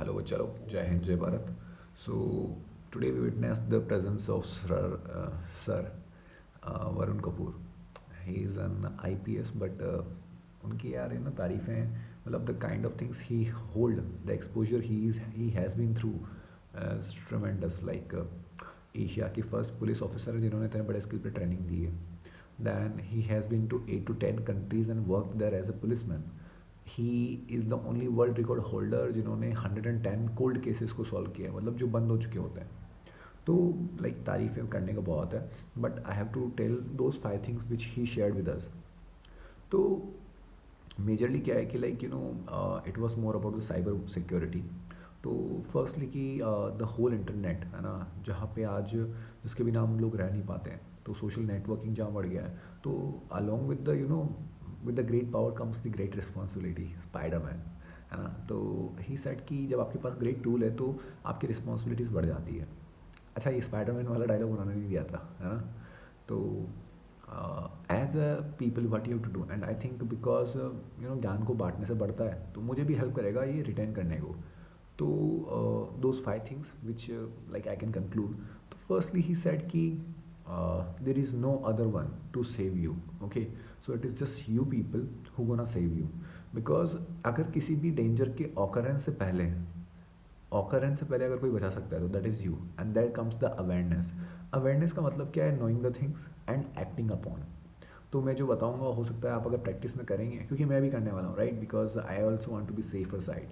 Hello, chalo, Jai Hind, Jai Bharat. So today we witnessed the presence of Sir Varun Kapoor. He is an IPS, but उनकी यार ना तारीफ़ें मतलब the kind of things he hold, the exposure he has been through is tremendous. Like Asia की first police officer जिन्होंने इतने बड़े skill पे training दी है. Then he has been to 8 to 10 countries and worked there as a policeman. He is the only world record holder जिन्होंने 110 cold cases को solve किया है, मतलब जो बंद हो चुके होते हैं. तो लाइक तारीफ़ें करने का बहुत है, but I have to tell those 5 things which he shared with us. तो मेजरली क्या है कि like it was more about the cyber security. तो फर्स्टली कि द होल इंटरनेट है ना, जहाँ पे आज जिसके बिना हम लोग रह नहीं पाते हैं, तो सोशल नेटवर्किंग जहाँ बढ़ गया है, तो along with the with the great power comes the great responsibility. Spiderman है ना. तो ही सेट कि जब आपके पास ग्रेट टूल है तो आपकी रिस्पॉन्सिबिलिटीज़ बढ़ जाती है. अच्छा, ये स्पाइडरमैन वाला डायलॉग उन्होंने नहीं दिया था, है ना. तो as a people what you to do, and I think because ज्ञान को बांटने से बढ़ता है, तो मुझे भी हेल्प करेगा ये रिटेन करने को. तो those 5 things which like I can conclude. तो फर्स्टली ही सेड कि there is no other one to save you. Okay, so it is just you people who gonna save you. Because अगर किसी भी danger के occurrence से पहले अगर कोई बचा सकता है तो that is you, and that comes the awareness. Awareness का मतलब क्या है? Knowing the things and acting upon. तो मैं जो बताऊंगा हो सकता है आप अगर प्रैक्टिस में करेंगे, क्योंकि मैं भी करने वाला हूँ, right, because I also want to be safer side.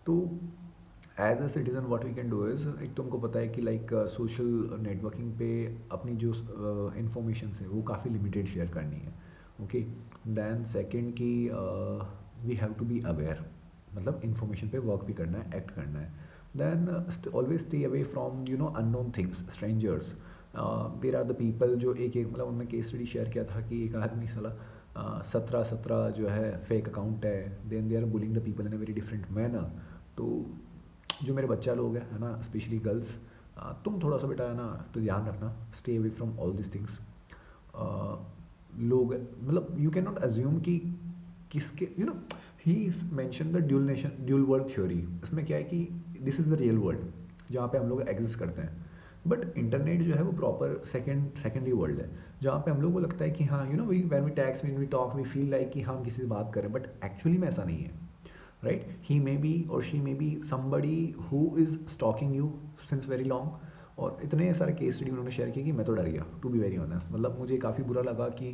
तो as a citizen what we can do is, एक तुमको पता है कि लाइक सोशल नेटवर्किंग पे अपनी जो इंफॉर्मेशन है वो काफ़ी लिमिटेड शेयर करनी है. ओके. दैन सेकेंड कि we have to be aware, मतलब इंफॉर्मेशन पे वर्क भी करना है, एक्ट करना है. Then always stay away from unknown things, strangers. There are the people जो एक मतलब उन्होंने केस स्टडी शेयर किया था कि एक आदमी साला 17 जो है फेक अकाउंट है. Then they are bullying the people in a very different manner. तो जो मेरे बच्चा लोग हैं, है ना, स्पेशली गर्ल्स, तुम थोड़ा सा बेटा है ना तो ध्यान रखना, stay away from all this things. लोग मतलब यू कैन नॉट अज्यूम कि किसके ही mention the dual world theory. इसमें क्या है कि this is the real world जहाँ पे हम लोग एग्जिस्ट करते हैं, बट इंटरनेट जो है वो प्रॉपर सेकेंडरी वर्ल्ड है, जहाँ पे हम लोग को लगता है कि हाँ when we text, when we talk, we feel like कि हम किसी से बात करें, बट एक्चुअली में ऐसा नहीं है. Right, he may be or she may be somebody who is stalking you since very long. और इतने सारे केस स्टडी उन्होंने शेयर किए कि मैं तो डर गया, टू बी वेरी ऑनेस्ट. मतलब मुझे काफ़ी बुरा लगा कि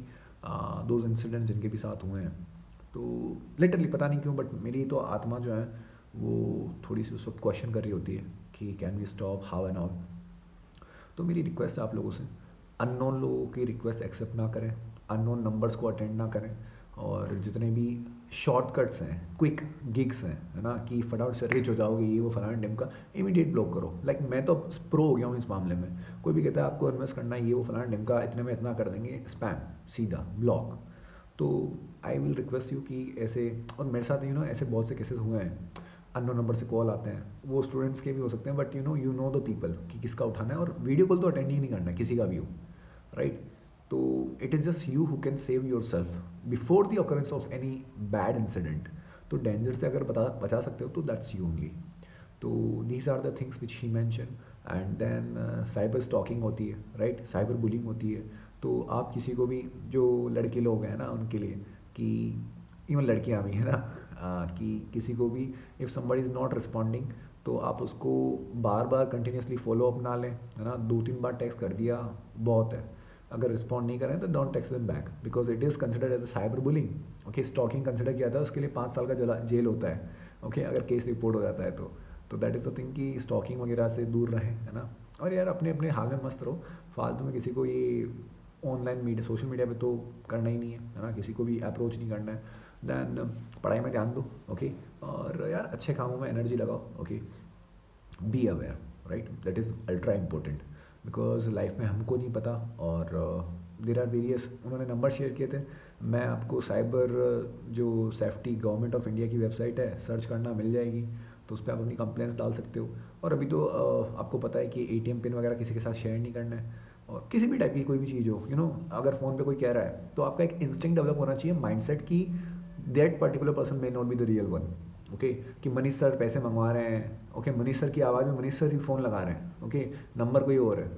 दोज इंसिडेंट जिनके भी साथ हुए हैं, तो लिटरली पता नहीं क्यों, बट मेरी तो आत्मा जो है वो थोड़ी सी उस वक्त क्वेश्चन कर रही होती है कि can we stop, how and all. तो मेरी रिक्वेस्ट है आप लोगों से, अननोन लोगों की रिक्वेस्ट एक्सेप्ट ना करें, अननोन नंबर्स को अटेंड ना करें, और जितने भी शॉर्टकट्स हैं, क्विक गिग्स हैं, है ना, कि फटाफट से रिच हो जाओगे, ये वो फलाना टिम का, इमीडिएट ब्लॉक करो. लाइक मैं तो प्रो हो गया हूँ इस मामले में. कोई भी कहता है आपको इन्वेस्ट करना है, ये वो फलाना टिम का, इतने में इतना कर देंगे, स्पैम, सीधा ब्लॉक. तो आई विल रिक्वेस्ट यू कि ऐसे, और मेरे साथ ऐसे बहुत से केसेस हुए हैं, अननोन नंबर से कॉल आते हैं, वो स्टूडेंट्स के भी हो सकते हैं, but you know the people कि किसका उठाना है, और वीडियो कॉल तो अटेंड ही नहीं करना है किसी का भी हो, राइट. तो it is just you who can save yourself before the occurrence of any bad incident. तो डेंजर से अगर बचा सकते हो तो दैट्स यू ओनली. तो these are the things which he mention. And then cyber stalking होती है, राइट, साइबर बुलिंग होती है. तो आप किसी को भी, जो लड़के लोग हैं ना उनके लिए, कि इवन लड़कियाँ भी है ना, कि किसी को भी if somebody is not responding, तो आप उसको बार बार कंटिन्यूसली फॉलो अप ना लें, है ना. 2-3 बार टेक्स्ट कर दिया बहुत है. अगर रिस्पॉन्ड नहीं करें तो don't text them back, because it is considered as a cyber bullying. Okay, stalking consider किया था, उसके लिए 5 साल का जेल होता है. ओके, अगर केस रिपोर्ट हो जाता है तो दैट इज़ द थिंग कि स्टॉकिंग वगैरह से दूर रहें, है ना. और यार अपने अपने हाल में मस्त रहो, फालतू में किसी को ये ऑनलाइन मीडिया, सोशल मीडिया पे तो करना ही नहीं है ना, किसी को भी अप्रोच नहीं करना है. दैन पढ़ाई में ध्यान दो, ओके, और यार अच्छे कामों में एनर्जी लगाओ. Okay, be aware, right, that is ultra important, because life में हमको नहीं पता. और देर आर वेरियस, उन्होंने नंबर शेयर किए थे, मैं आपको साइबर जो सेफ्टी गवर्नमेंट ऑफ इंडिया की वेबसाइट है, सर्च करना मिल जाएगी, तो उस पर आप अपनी कंप्लेंट्स डाल सकते हो. और अभी तो आपको पता है कि एटीएम पिन वगैरह किसी के साथ शेयर नहीं करना है, और किसी भी टाइप की कोई भी चीज़ हो, अगर फ़ोन पे कोई कह रहा है तो आपका एक इंस्टिंक्ट डेवलप होना चाहिए, माइंडसेट की that particular person may not be the real one. Okay, कि मनीष सर पैसे मंगवा रहे हैं, ओके, मनीष सर की आवाज़ में मनीष सर ही फ़ोन लगा रहे हैं, ओके, नंबर कोई और है,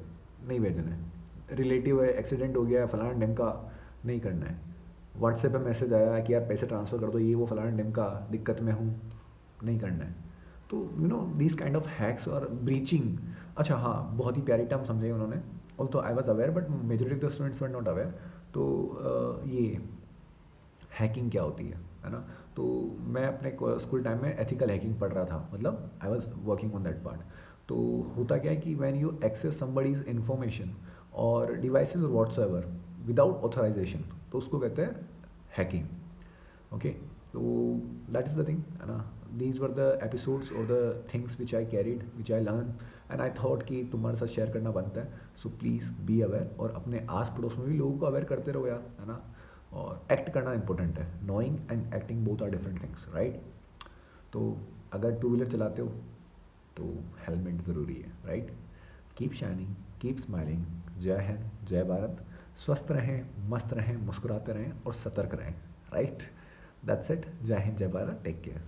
नहीं भेजना है। रिलेटिव है, एक्सीडेंट हो गया है फलाना ढंग का, नहीं करना है। व्हाट्सएप पे मैसेज आया कि यार पैसे ट्रांसफ़र कर दो, ये वो फलाना ढंग का, दिक्कत में हूँ, नहीं करना है। तो दीज काइंड ऑफ हैक्स और ब्रीचिंग। अच्छा हाँ, बहुत ही प्यारी टर्म समझाई उन्होंने, also I was aware but majority of the students were not aware. तो ये हैकिंग क्या होती है ना। तो मैं अपने स्कूल टाइम में एथिकल हैकिंग पढ़ रहा था, मतलब I was working on that part. तो होता क्या है कि when you access somebody's information और डिवाइसेस और व्हाट्सएवर विदाउट ऑथराइजेशन, तो उसको कहते हैं हैकिंग। ओके, तो दैट इज़ द थिंग, है ना। दीज वर द एपिसोड्स और the things which I carried, which I learn, and I thought कि तुम्हारे साथ शेयर करना बनता है। सो प्लीज़ बी अवेयर, और अपने आस पड़ोस में भी लोगों को अवेयर करते रहो यार, है ना। और एक्ट करना इंपॉर्टेंट है, knowing and acting both are different things, right. तो अगर टू व्हीलर चलाते हो तो हेलमेट ज़रूरी है, right. Keep shining, keep smiling. जय हिंद, जय भारत। स्वस्थ रहें, मस्त रहें, मुस्कुराते रहें और सतर्क रहें, राइट। That's it. जय हिंद, जय भारत, टेक केयर।